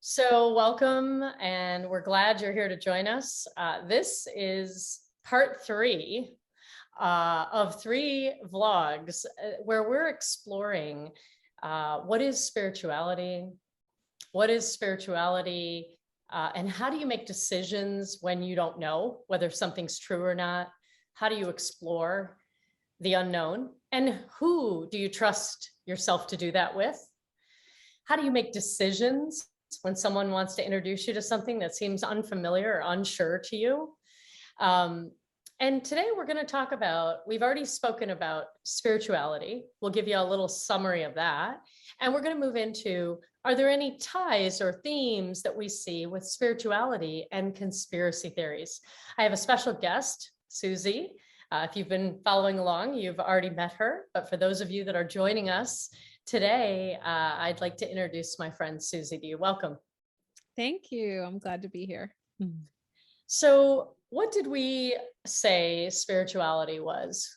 So welcome, and we're glad you're here to join us. This is part three of three vlogs where we're exploring what is spirituality, and how do you make decisions when you don't know whether something's true or not? How do you explore the unknown? And who do you trust yourself to do that with? How do you make decisions when someone wants to introduce you to something that seems unfamiliar or unsure to you? And today we're going to talk about, we've already spoken about spirituality. We'll give you a little summary of that. And we're going to move into, are there any ties or themes that we see with spirituality and conspiracy theories? I have a special guest, Susie. If you've been following along, you've already met her. But for those of you that are joining us today, I'd like to introduce my friend Susie to you. Welcome. Thank you. I'm glad to be here. So, what did we say spirituality was?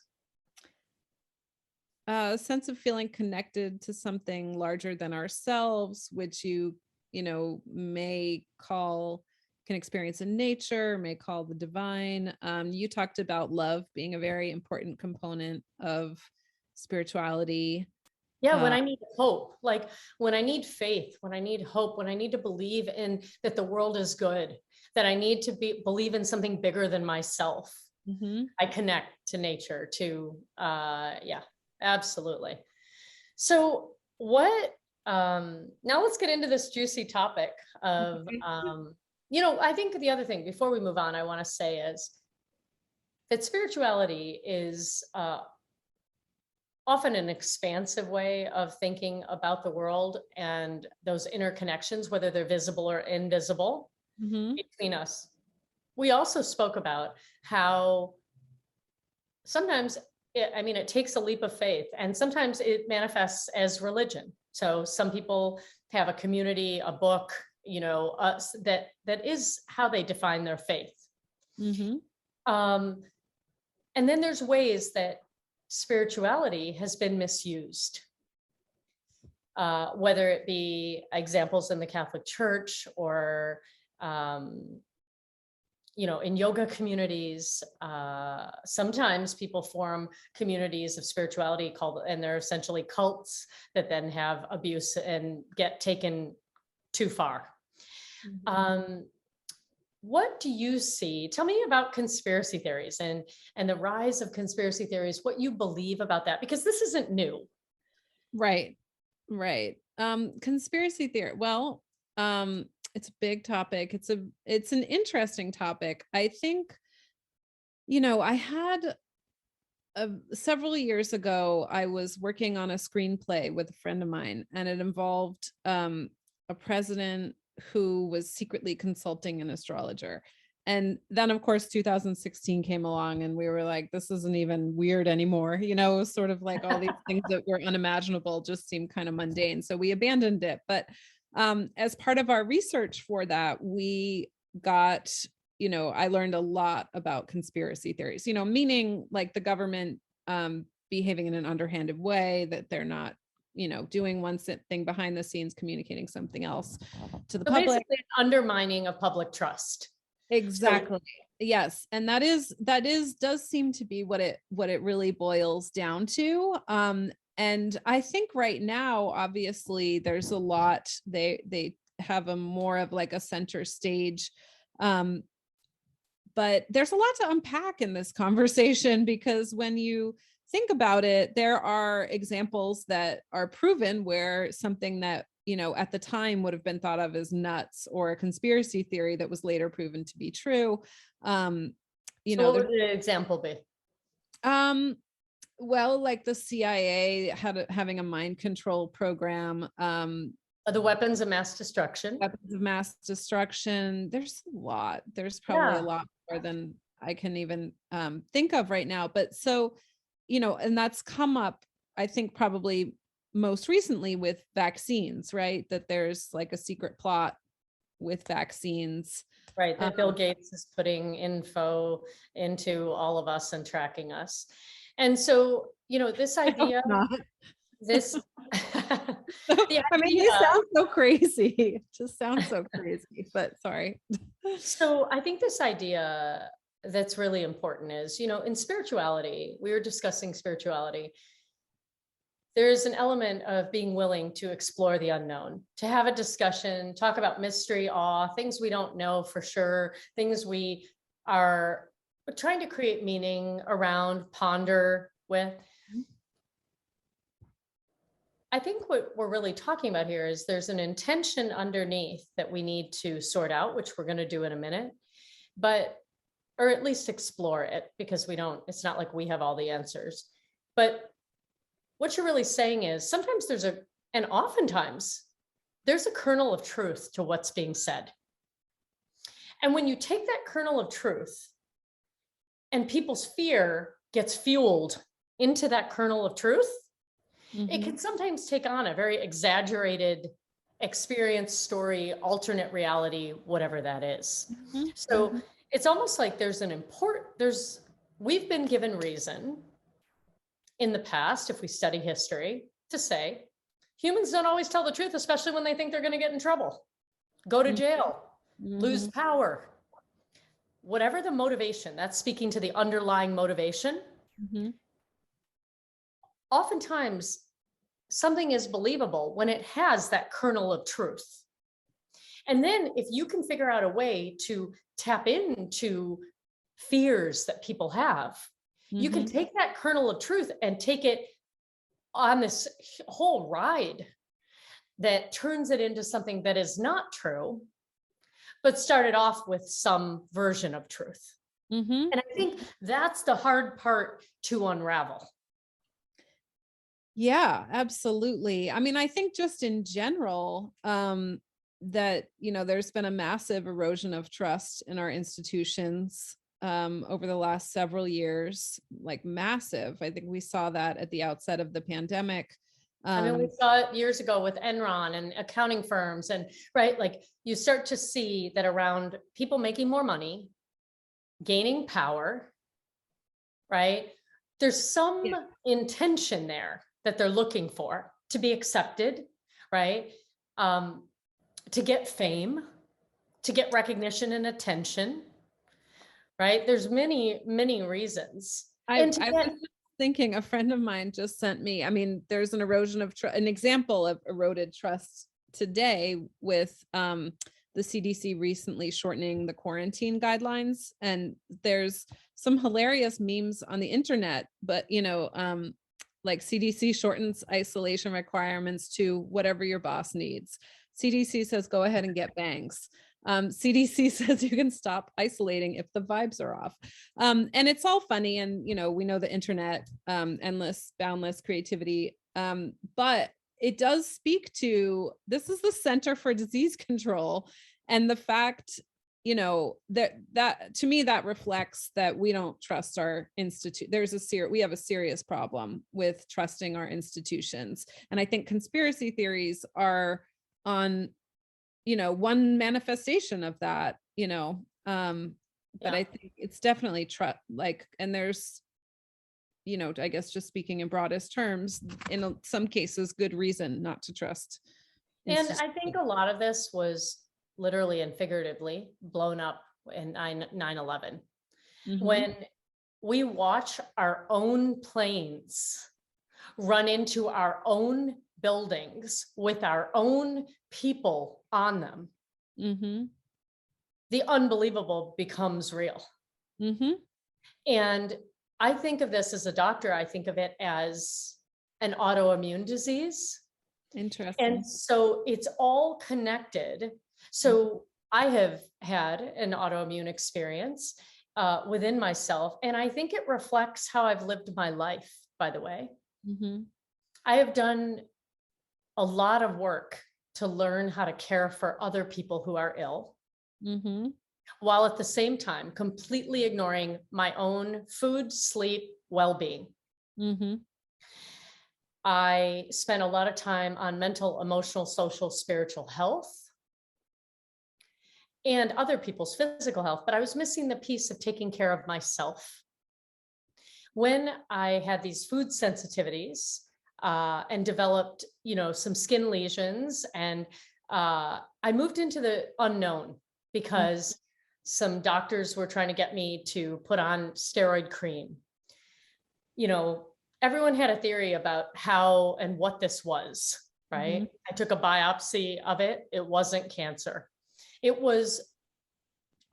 A sense of feeling connected to something larger than ourselves, which you may call, can experience in nature, may call the divine. You talked about love being a very important component of spirituality. Yeah, when I need hope, like when I need faith, when I need hope, when I need to believe in that the world is good, that I need to believe in something bigger than myself. I connect to nature, to yeah, absolutely. So what, now let's get into this juicy topic of, I think the other thing before we move on, I want to say is that spirituality is often an expansive way of thinking about the world and those interconnections, whether they're visible or invisible between us. We also spoke about how sometimes, it takes a leap of faith, and sometimes it manifests as religion. So some people have a community, a book, that is how they define their faith. And then there's ways that spirituality has been misused, whether it be examples in the Catholic Church or, in yoga communities. Sometimes people form communities of spirituality and they're essentially cults that then have abuse and get taken too far. What do you see? Tell me about conspiracy theories and the rise of conspiracy theories, what you believe about that, because this isn't new. Right. Conspiracy theory. Well, it's a big topic. It's an interesting topic. I think, I had several years ago, I was working on a screenplay with a friend of mine, and it involved a president who was secretly consulting an astrologer. And then of course 2016 came along and we were like, this isn't even weird anymore. Sort of like all these things that were unimaginable just seemed kind of mundane. So we abandoned it. But as part of our research for that, we got, I learned a lot about conspiracy theories, meaning like the government behaving in an underhanded way, that they're not doing one thing behind the scenes, communicating something else to the public. Basically, undermining of public trust. Exactly. Yes. And that does seem to be what it really boils down to. And I think right now, obviously there's a lot, they have a more of like a center stage. But there's a lot to unpack in this conversation, because when you think about it, there are examples that are proven where something that, at the time would have been thought of as nuts or a conspiracy theory that was later proven to be true. So what would the example be? Well, like the CIA having a mind control program. The weapons of mass destruction. There's a lot. There's probably a lot more than I can even think of right now. But so, and that's come up, I think, probably most recently with vaccines, right? That there's like a secret plot with vaccines. Right, that Bill Gates is putting info into all of us and tracking us. And so, this idea, this, The I mean, they idea, sound so crazy. It just sounds so crazy, but sorry. so I think this idea that's really important is, in spirituality, we were discussing spirituality. There is an element of being willing to explore the unknown, to have a discussion, talk about mystery, awe, things we don't know for sure, things we are trying to create meaning around, ponder with. I think what we're really talking about here is there's an intention underneath that we need to sort out, which we're going to do in a minute, or at least explore it, because it's not like we have all the answers. But what you're really saying is sometimes and oftentimes there's a kernel of truth to what's being said. And when you take that kernel of truth and people's fear gets fueled into that kernel of truth, it can sometimes take on a very exaggerated experience, story, alternate reality, whatever that is. So it's almost like we've been given reason in the past, if we study history, to say humans don't always tell the truth, especially when they think they're going to get in trouble, go to jail, lose power, whatever the motivation. That's speaking to the underlying motivation. Oftentimes something is believable when it has that kernel of truth. And then if you can figure out a way to tap into fears that people have, you can take that kernel of truth and take it on this whole ride that turns it into something that is not true, but started off with some version of truth. And I think that's the hard part to unravel. Yeah, absolutely. I mean, I think just in general, that, there's been a massive erosion of trust in our institutions over the last several years, like massive. I think we saw that at the outset of the pandemic. I mean, we saw it years ago with Enron and accounting firms, and right, like you start to see that around people making more money, gaining power, right? There's some intention there that they're looking for to be accepted, right? To get fame, to get recognition and attention, right? There's many, many reasons. I was just thinking, a friend of mine just sent me, I mean, there's an erosion of an example of eroded trust today with the CDC recently shortening the quarantine guidelines. And there's some hilarious memes on the internet, but like CDC shortens isolation requirements to whatever your boss needs. CDC says, go ahead and get bangs. CDC says you can stop isolating if the vibes are off. And it's all funny. And, we know the internet, endless, boundless creativity. But it does speak to, this is the Center for Disease Control. And the fact, that to me, that reflects that we don't trust our institute. We have a serious problem with trusting our institutions. And I think conspiracy theories are on, one manifestation of that, but I think it's definitely and there's, I guess just speaking in broadest terms, in some cases, good reason not to trust. And I think a lot of this was literally and figuratively blown up in 9/11. When we watch our own planes run into our own buildings with our own people on them, the unbelievable becomes real. And I think of this as a doctor, I think of it as an autoimmune disease. Interesting. And so it's all connected. So I have had an autoimmune experience within myself, and I think it reflects how I've lived my life, by the way. I have done a lot of work to learn how to care for other people who are ill, while at the same time completely ignoring my own food, sleep, well-being. I spent a lot of time on mental, emotional, social, spiritual health and other people's physical health, but I was missing the piece of taking care of myself. When I had these food sensitivities, and developed, some skin lesions. And I moved into the unknown because some doctors were trying to get me to put on steroid cream. Everyone had a theory about how and what this was, right? Mhm. I took a biopsy of it. It wasn't cancer. It was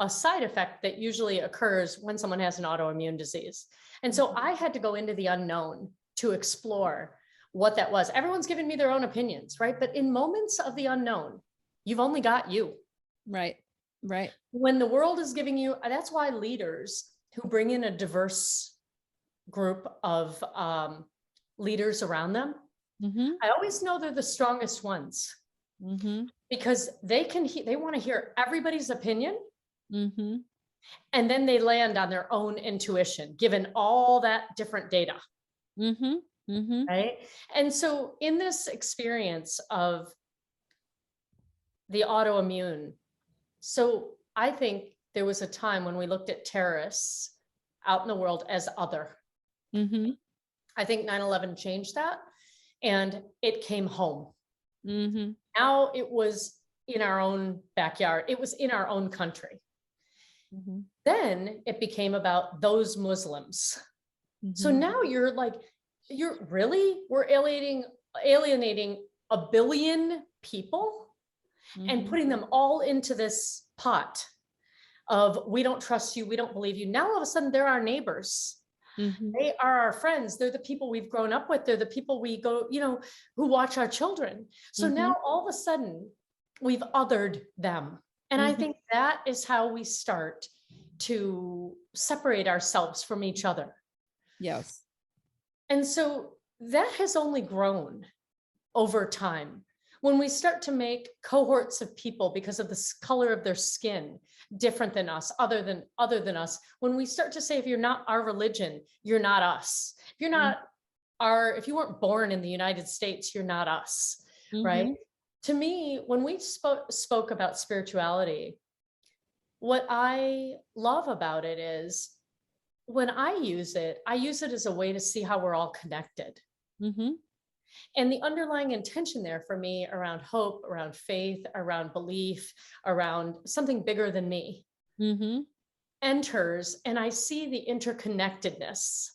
a side effect that usually occurs when someone has an autoimmune disease. And so I had to go into the unknown to explore what that was. Everyone's giving me their own opinions, right? But in moments of the unknown, you've only got you. Right. Right. When the world is giving you, that's why leaders who bring in a diverse group of leaders around them, Mhm. I always know they're the strongest ones Mhm. because they want to hear everybody's opinion, Mhm. and then they land on their own intuition, given all that different data, Mhm. Mhm. right? And so in this experience of the autoimmune, so I think there was a time when we looked at terrorists out in the world as other. Mhm. I think 9/11 changed that, and it came home. Mhm. Now it was in our own backyard. It was in our own country. Mhm. Then it became about those Muslims. So Mhm. now we're alienating a billion people and Mhm. putting them all into this pot of, we don't trust you, we don't believe you. Now all of a sudden they're our neighbors. Mhm. They are our friends. They're the people we've grown up with. They're the people we go, who watch our children. So Mhm. now all of a sudden we've othered them. And I Mhm. think that is how we start to separate ourselves from each other. Yes. And so that has only grown over time. When we start to make cohorts of people because of the color of their skin different than us, other than us, when we start to say, if you're not our religion, you're not us. Mhm. If you weren't born in the United States, you're not us, right? Mhm. To me, when we spoke about spirituality, what I love about it is when I use it as a way to see how we're all connected. Mhm. And the underlying intention there for me around hope, around faith, around belief, around something bigger than me Mhm. enters, and I see the interconnectedness.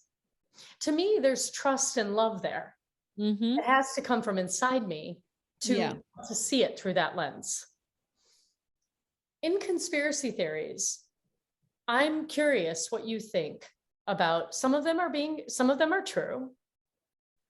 To me, there's trust and love there. Mhm. It has to come from inside me Yeah. to see it through that lens. In conspiracy theories, I'm curious what you think about some of them are true.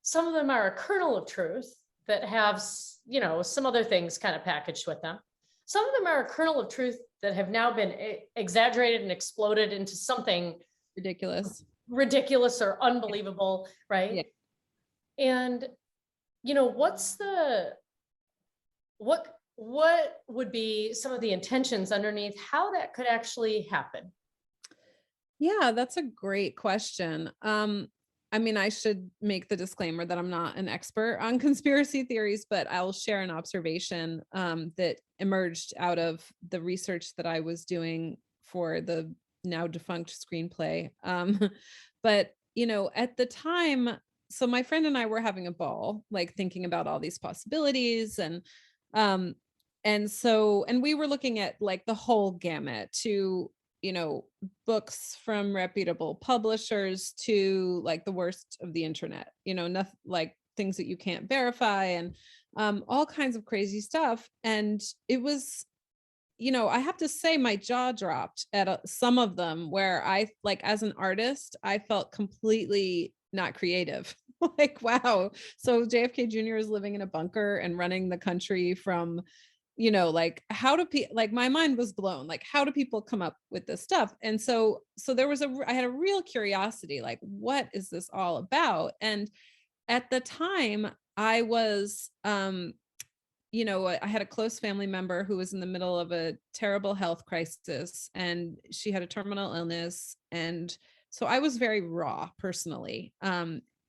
Some of them are a kernel of truth that have, some other things kind of packaged with them. Some of them are a kernel of truth that have now been exaggerated and exploded into something Ridiculous. ridiculous or Yeah. unbelievable, Yeah. right? And what's the what would be some of the intentions underneath how that could actually happen? Yeah, that's a great question. I mean, I should make the disclaimer that I'm not an expert on conspiracy theories, but I'll share an observation that emerged out of the research that I was doing for the now defunct screenplay. But at the time, so my friend and I were having a ball, like thinking about all these possibilities, um, and we were looking at like the whole gamut to you know books from reputable publishers to like the worst of the internet, nothing like things that you can't verify and all kinds of crazy stuff. And it was, I have to say my jaw dropped at some of them where I like as an artist, I felt completely not creative. Like, wow. So JFK Jr. is living in a bunker and running the country from like how do people like my mind was blown, like how do people come up with this stuff? And so there was I had a real curiosity, like what is this all about? And at the time I was I had a close family member who was in the middle of a terrible health crisis and she had a terminal illness. And so I was very raw personally.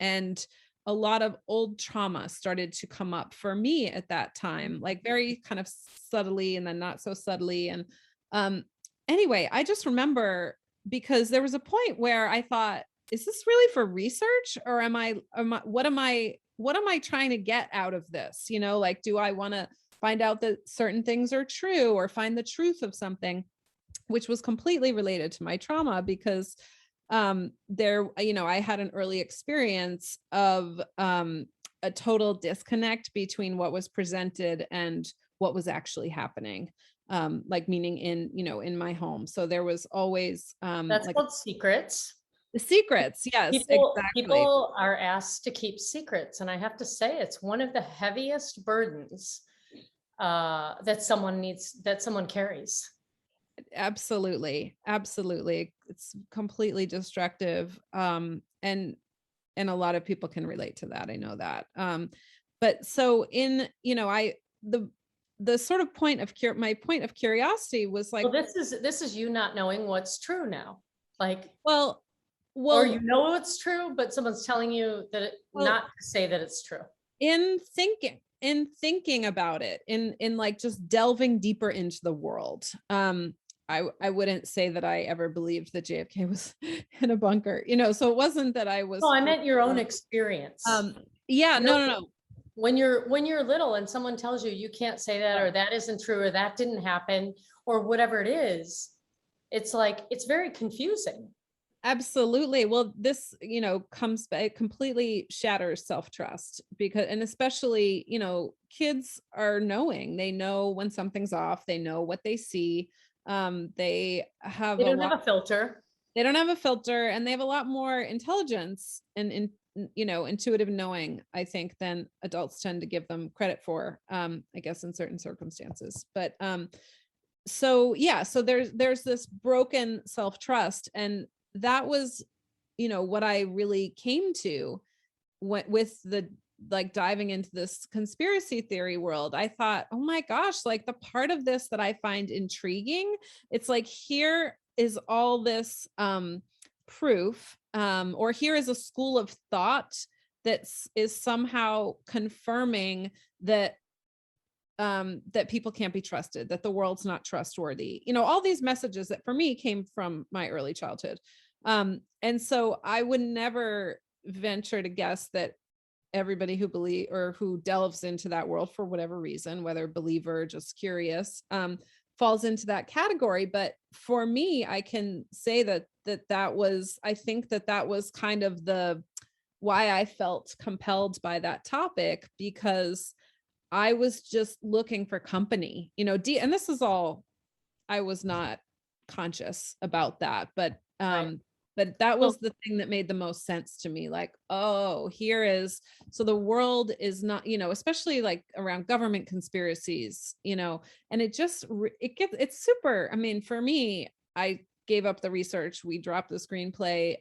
And a lot of old trauma started to come up for me at that time, like very kind of subtly and then not so subtly. And anyway, I just remember because there was a point where I thought, is this really for research or what am I what am I trying to get out of this? Like, do I want to find out that certain things are true or find the truth of something, which was completely related to my trauma because I had an early experience of a total disconnect between what was presented and what was actually happening. Like meaning in my home. So there was always That's like called secrets. the secrets. Yes, exactly. People are asked to keep secrets, and I have to say it's one of the heaviest burdens that someone carries. Absolutely. Absolutely. It's completely destructive. And a lot of people can relate to that. I know that. But so the sort of my point of curiosity was like, Well, this is you not knowing what's true now. Like, well, or well, it's true, but someone's telling you that well, not to say that it's true. in thinking about it, in like just delving deeper into the world. I wouldn't say that I ever believed that JFK was in a bunker, so it wasn't that I was. No, I meant your own experience. Yeah, You know, no. when you're little and someone tells you you can't say that, or that isn't true, or that didn't happen, or whatever it is, it's like, it's very confusing. Absolutely. Well, this, it completely shatters self-trust and especially, kids are knowing, they know when something's off, they know what they see. They have They don't have a filter. they don't have a filter, and they have a lot more intelligence and intuitive knowing, I think, than adults tend to give them credit for, I guess in certain circumstances. But so yeah, so there's this broken self-trust, and that was what I really came to with the like diving into this conspiracy theory world. I thought, oh my gosh, like the part of this that I find intriguing, it's like, here is all this proof, or here is a school of thought that is somehow confirming that that people can't be trusted, that the world's not trustworthy, all these messages that for me came from my early childhood. And so I would never venture to guess that everybody who believe or who delves into that world for whatever reason, whether believer, just curious, falls into that category. But for me, I can say that was, I think that was kind of the why I felt compelled by that topic, because I was just looking for company, and this is all, I was not conscious about that, but Right. but that Well, was the thing that made the most sense to me. Like, oh, so the world is not, especially like around government conspiracies, and it's super. I mean, for me, I gave up the research, we dropped the screenplay,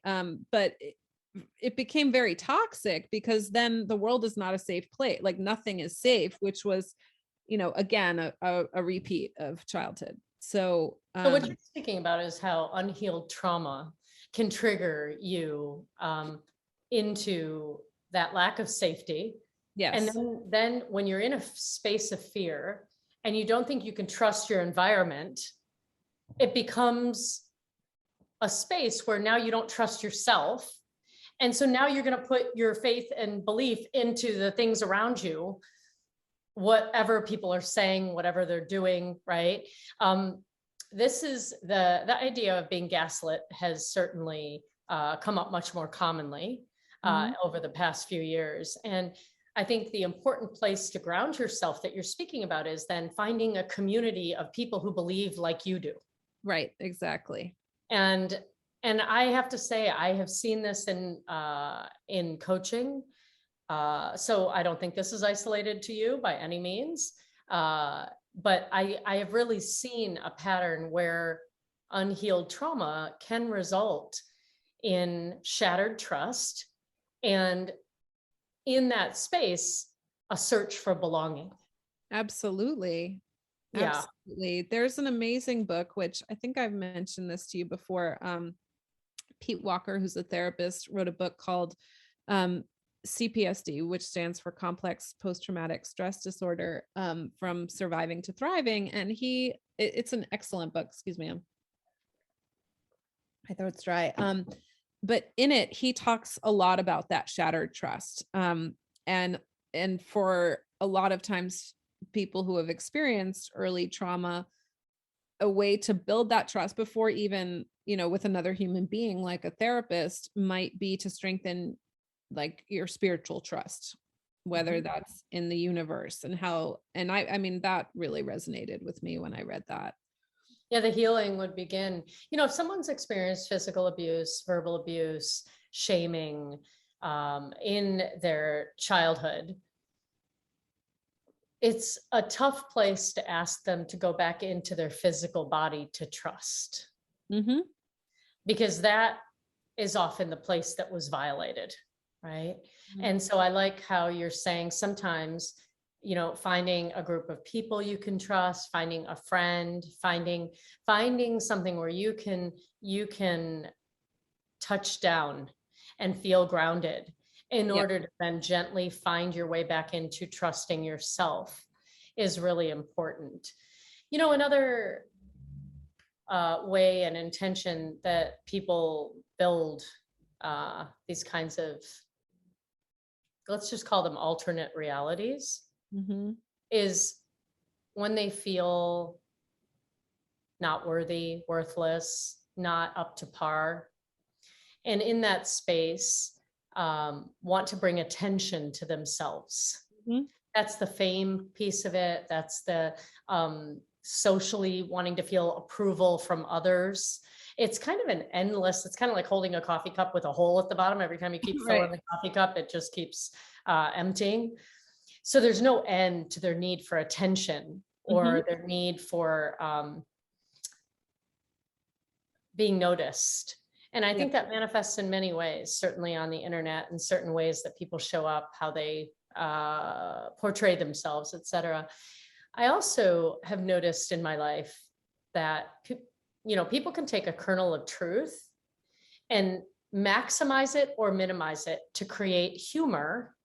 but it became very toxic, because then the world is not a safe place. Like nothing is safe, which was, again, a repeat of childhood. So what you're speaking about is how unhealed trauma can trigger you into that lack of safety. And yes, then when you're in a space of fear and you don't think you can trust your environment, it becomes a space where now you don't trust yourself. And so now you're going to put your faith and belief into the things around you, whatever people are saying, whatever they're doing, right? This is the idea of being gaslit has certainly come up much more commonly over the past few years. And I think the important place to ground yourself that you're speaking about is then finding a community of people who believe like you do. right, exactly. And I have to say, I have seen this in coaching. So I don't think this is isolated to you by any means. But I have really seen a pattern where unhealed trauma can result in shattered trust, and in that space, a search for belonging. Absolutely. Yeah. Absolutely. There's an amazing book, which I think I've mentioned this to you before. Pete Walker, who's a therapist, wrote a book called CPSD, which stands for Complex Post-Traumatic Stress Disorder, from Surviving to Thriving. And it's an excellent book. Excuse me, my throat's dry. But in it, he talks a lot about that shattered trust. and for a lot of times, people who have experienced early trauma, a way to build that trust before even, with another human being like a therapist, might be to strengthen like your spiritual trust, whether Mhm. that's in the universe and how, and I mean, that really resonated with me when I read that. Yeah, the healing would begin. If someone's experienced physical abuse, verbal abuse, shaming in their childhood, it's a tough place to ask them to go back into their physical body to trust, Mm-hmm. because that is often the place that was violated, right? Mm-hmm. And so I like how you're saying sometimes, finding a group of people you can trust, finding a friend, finding something where you can touch down and feel grounded in Yeah. order to then gently find your way back into trusting yourself is really important. Another way and intention that people build these kinds of, let's just call them alternate realities, Mm-hmm. is when they feel not worthy, worthless, not up to par. And in that space, want to bring attention to themselves. Mm-hmm. That's the fame piece of it. That's the socially wanting to feel approval from others. It's kind of it's kind of like holding a coffee cup with a hole at the bottom. Every time you keep Right. filling the coffee cup, it just keeps emptying. So there's no end to their need for attention Mm-hmm. or their need for being noticed. And I Yeah. think that manifests in many ways, certainly on the internet, and certain ways that people show up, how they portray themselves, et cetera. I also have noticed in my life that, people can take a kernel of truth and maximize it or minimize it to create humor,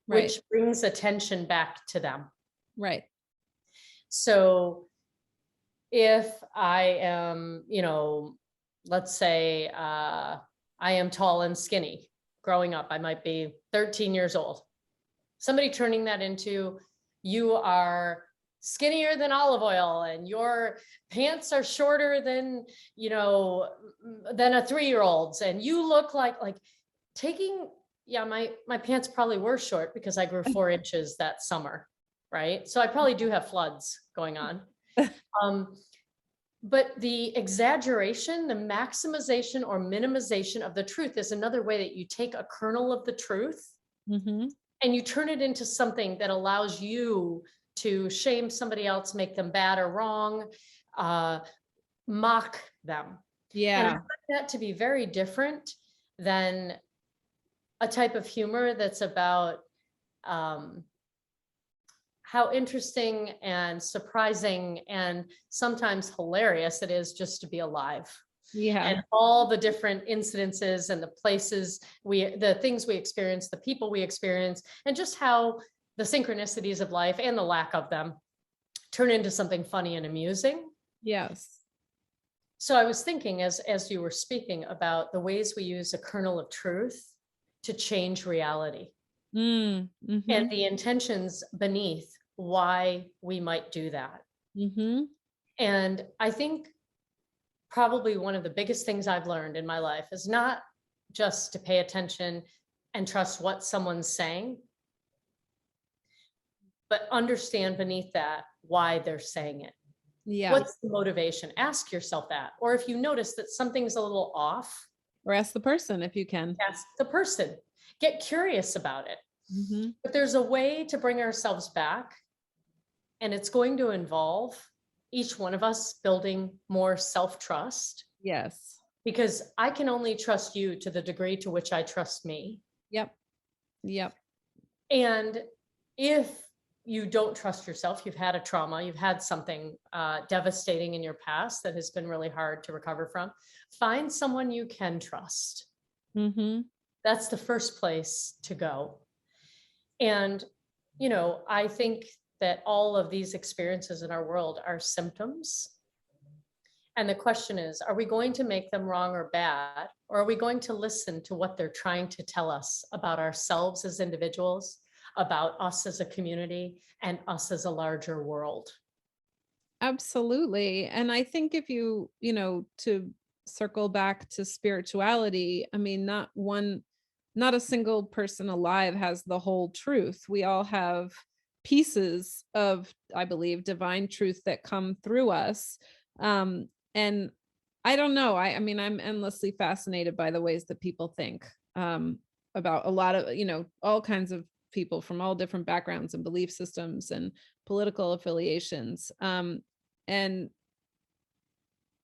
Right. which brings attention back to them. Right. So if I am, let's say I am tall and skinny growing up, I might be 13 years old. Somebody turning that into, you are skinnier than olive oil and your pants are shorter than, than a 3-year-old's, and you look like taking, yeah, my pants probably were short because I grew 4 inches that summer, right? So I probably do have floods going on. But the exaggeration, the maximization or minimization of the truth is another way that you take a kernel of the truth Mm-hmm. and you turn it into something that allows you to shame somebody else, make them bad or wrong, mock them. And I Yeah. find that to be very different than a type of humor that's about how interesting and surprising and sometimes hilarious it is just to be alive. Yeah. And all the different incidences and the places the things we experience, the people we experience, and just how the synchronicities of life and the lack of them turn into something funny and amusing. Yes. So I was thinking as you were speaking about the ways we use a kernel of truth to change reality Mm-hmm. and the intentions beneath why we might do that. Mm-hmm. And I think probably one of the biggest things I've learned in my life is not just to pay attention and trust what someone's saying, but understand beneath that why they're saying it. Yeah. What's the motivation? Ask yourself that. Or if you notice that something's a little off, Or ask the person if you can. ask the person. Get curious about it. Mm-hmm. But there's a way to bring ourselves back, and it's going to involve each one of us building more self-trust, Yes. because I can only trust you to the degree to which I trust me. Yep. Yep. And if you don't trust yourself, you've had a trauma, you've had something devastating in your past that has been really hard to recover from, find someone you can trust. Mm-hmm. That's the first place to go. And, I think that all of these experiences in our world are symptoms. And the question is, are we going to make them wrong or bad? Or are we going to listen to what they're trying to tell us about ourselves as individuals, about us as a community and us as a larger world. Absolutely. And I think if to circle back to spirituality, I mean, not a single person alive has the whole truth. We all have pieces of, I believe, divine truth that come through us. And I don't know. I mean, I'm endlessly fascinated by the ways that people think about a lot of, all kinds of people from all different backgrounds and belief systems and political affiliations. And,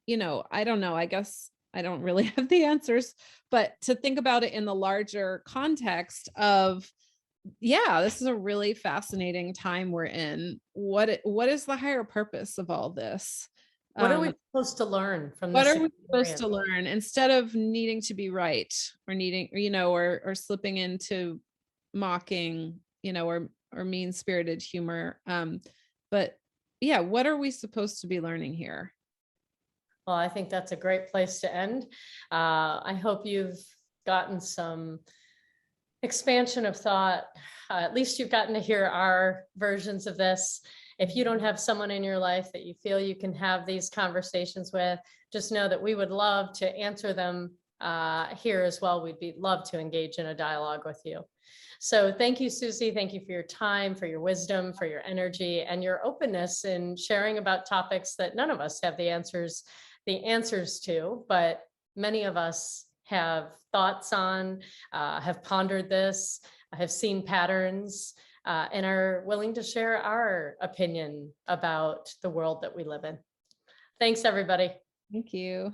I don't know, I guess I don't really have the answers, but to think about it in the larger context of, yeah, this is a really fascinating time we're in. What is the higher purpose of all this? What are we supposed to learn from What this are we supposed experience? to learn instead of needing to be right or needing, or slipping into mocking, or mean-spirited humor? But yeah, what are we supposed to be learning here? Well, I think that's a great place to end. I hope you've gotten some expansion of thought. At least you've gotten to hear our versions of this. If you don't have someone in your life that you feel you can have these conversations with, just know that we would love to answer them here as well. We'd love to engage in a dialogue with you. So thank you, Susie. Thank you for your time, for your wisdom, for your energy, and your openness in sharing about topics that none of us have the answers to, but many of us have thoughts on, have pondered this, have seen patterns, and are willing to share our opinion about the world that we live in. Thanks, everybody. Thank you.